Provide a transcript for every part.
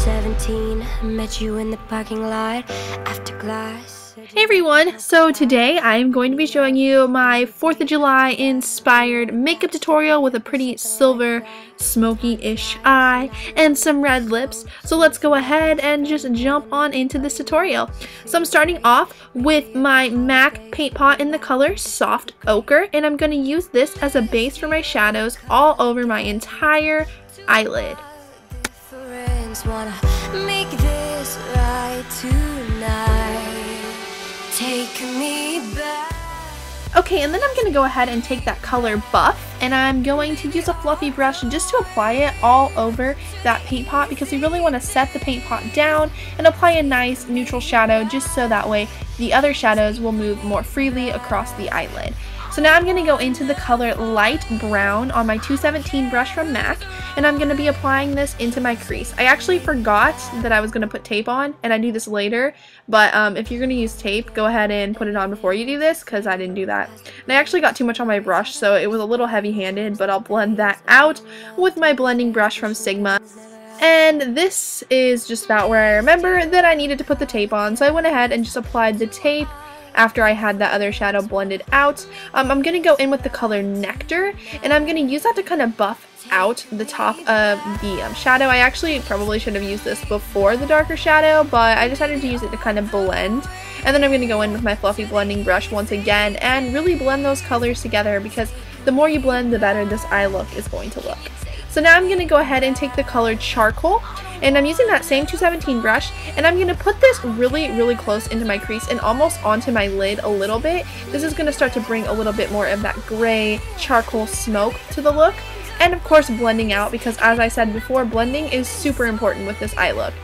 17, met you in the parking lot after class. Hey everyone, so today I'm going to be showing you my 4th of July inspired makeup tutorial with a pretty silver smoky-ish eye and some red lips. So let's go ahead and just jump on into this tutorial. So I'm starting off with my MAC paint pot in the color Soft Ochre, and I'm going to use this as a base for my shadows all over my entire eyelid. Wanna make this right tonight. Take me back. Okay, and then I'm going to go ahead and take that color Buff, and I'm going to use a fluffy brush just to apply it all over that paint pot, because we really want to set the paint pot down and apply a nice neutral shadow just so that way the other shadows will move more freely across the eyelid. So now I'm going to go into the color Light Brown on my 217 brush from MAC, and I'm going to be applying this into my crease. I actually forgot that I was going to put tape on, and I do this later, but if you're going to use tape, go ahead and put it on before you do this, because I didn't do that. And I actually got too much on my brush, so it was a little heavy-handed, but I'll blend that out with my blending brush from Sigma. And this is just about where I remember that I needed to put the tape on, so I went ahead and just applied the tape after I had that other shadow blended out. I'm going to go in with the color Nectar, and I'm going to use that to kind of buff out the top of the shadow. I actually probably should have used this before the darker shadow, but I decided to use it to kind of blend. And then I'm going to go in with my fluffy blending brush once again and really blend those colors together, because the more you blend, the better this eye look is going to look. So now I'm going to go ahead and take the color Charcoal, and I'm using that same 217 brush, and I'm going to put this really close into my crease and almost onto my lid a little bit. This is going to start to bring a little bit more of that gray charcoal smoke to the look, and of course blending out, because as I said before, blending is super important with this eye look.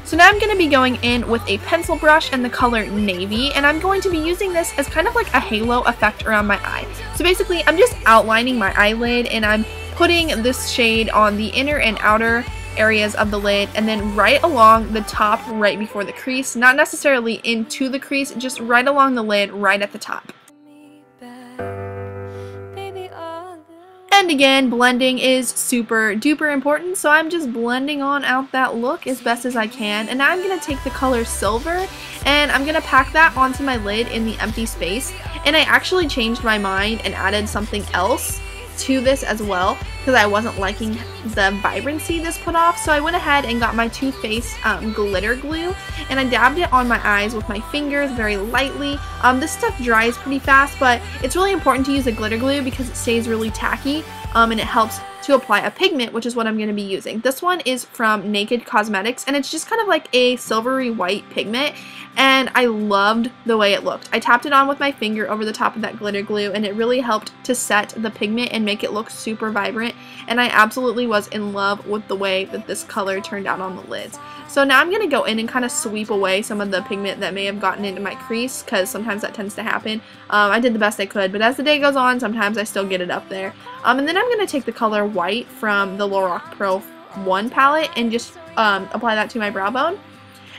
So now I'm going to be going in with a pencil brush and the color Navy, and I'm going to be using this as kind of like a halo effect around my eye. So basically I'm just outlining my eyelid, and I'm putting this shade on the inner and outer areas of the lid, and then right along the top right before the crease, not necessarily into the crease, just right along the lid right at the top. And again, blending is super duper important, so I'm just blending on out that look as best as I can. And now I'm going to take the color Silver, and I'm going to pack that onto my lid in the empty space. And I actually changed my mind and added something else to this as well, because I wasn't liking the vibrancy this put off. So I went ahead and got my Too Faced glitter glue, and I dabbed it on my eyes with my fingers very lightly. This stuff dries pretty fast, but it's really important to use a glitter glue because it stays really tacky, and it helps to apply a pigment, which is what I'm going to be using. This one is from Naked Cosmetics, and it's just kind of like a silvery white pigment, and I loved the way it looked. I tapped it on with my finger over the top of that glitter glue, and it really helped to set the pigment and make it look super vibrant, and I absolutely was in love with the way that this color turned out on the lids. So now I'm going to go in and kind of sweep away some of the pigment that may have gotten into my crease, because sometimes that tends to happen. I did the best I could, but as the day goes on, sometimes I still get it up there. And then I'm going to take the color White from the Lorac Pro 1 palette and just apply that to my brow bone.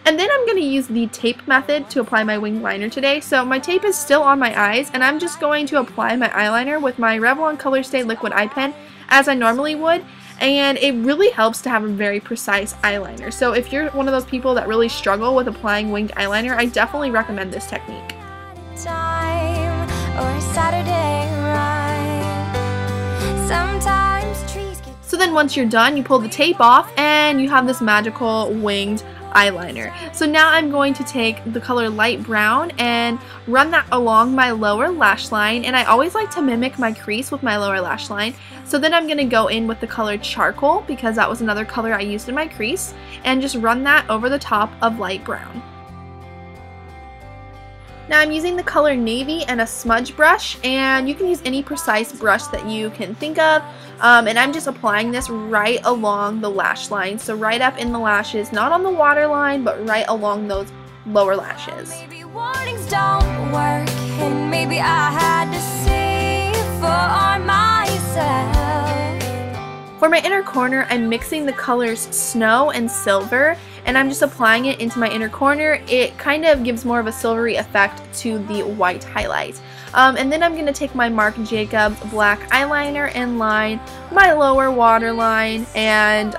And then I'm going to use the tape method to apply my winged liner today. So my tape is still on my eyes, and I'm just going to apply my eyeliner with my Revlon Color Stay Liquid Eye Pen as I normally would. And it really helps to have a very precise eyeliner. So if you're one of those people that really struggle with applying winged eyeliner, I definitely recommend this technique. Time or Saturday ride. Sometimes trees get... So then once you're done, you pull the tape off and you have this magical winged eyeliner. So now I'm going to take the color Light Brown and run that along my lower lash line, and I always like to mimic my crease with my lower lash line. So then I'm going to go in with the color Charcoal, because that was another color I used in my crease, and just run that over the top of Light Brown. Now I'm using the color Navy and a smudge brush, and you can use any precise brush that you can think of, and I'm just applying this right along the lash line, so right up in the lashes, not on the waterline, but right along those lower lashes. Maybe warnings don't work, and maybe I had to see for myself. For my inner corner, I'm mixing the colors Snow and Silver, and I'm just applying it into my inner corner. It kind of gives more of a silvery effect to the white highlight. And then I'm going to take my Marc Jacobs black eyeliner and line my lower waterline, and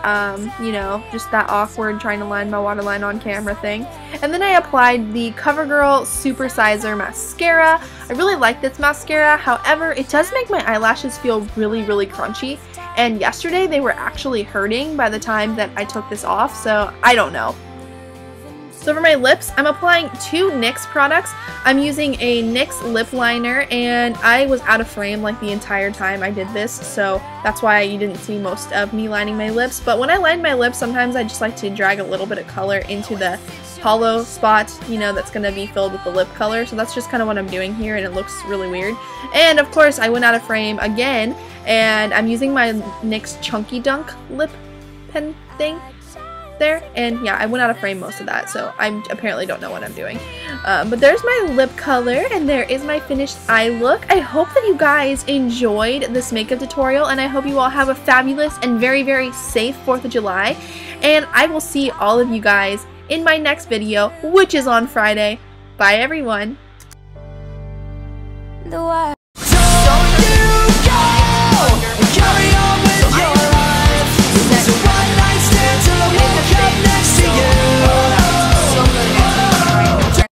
you know, just that awkward trying to line my waterline on camera thing. And then I applied the CoverGirl Super Sizer mascara. I really like this mascara, however, it does make my eyelashes feel really crunchy, and yesterday they were actually hurting by the time that I took this off, so I don't know. So for my lips, I'm applying two NYX products. I'm using a NYX lip liner, and I was out of frame like the entire time I did this, so that's why you didn't see most of me lining my lips. But when I line my lips, sometimes I just like to drag a little bit of color into the hollow spot, you know, that's going to be filled with the lip color. So that's just kind of what I'm doing here, and it looks really weird. And of course, I went out of frame again, and I'm using my NYX Chunky Dunk lip pen thing there, and yeah, I went out of frame most of that, so I apparently don't know what I'm doing. But there's my lip color, and there is my finished eye look. I hope that you guys enjoyed this makeup tutorial, and I hope you all have a fabulous and very safe 4th of July, and I will see all of you guys in my next video, which is on Friday. Bye everyone! The world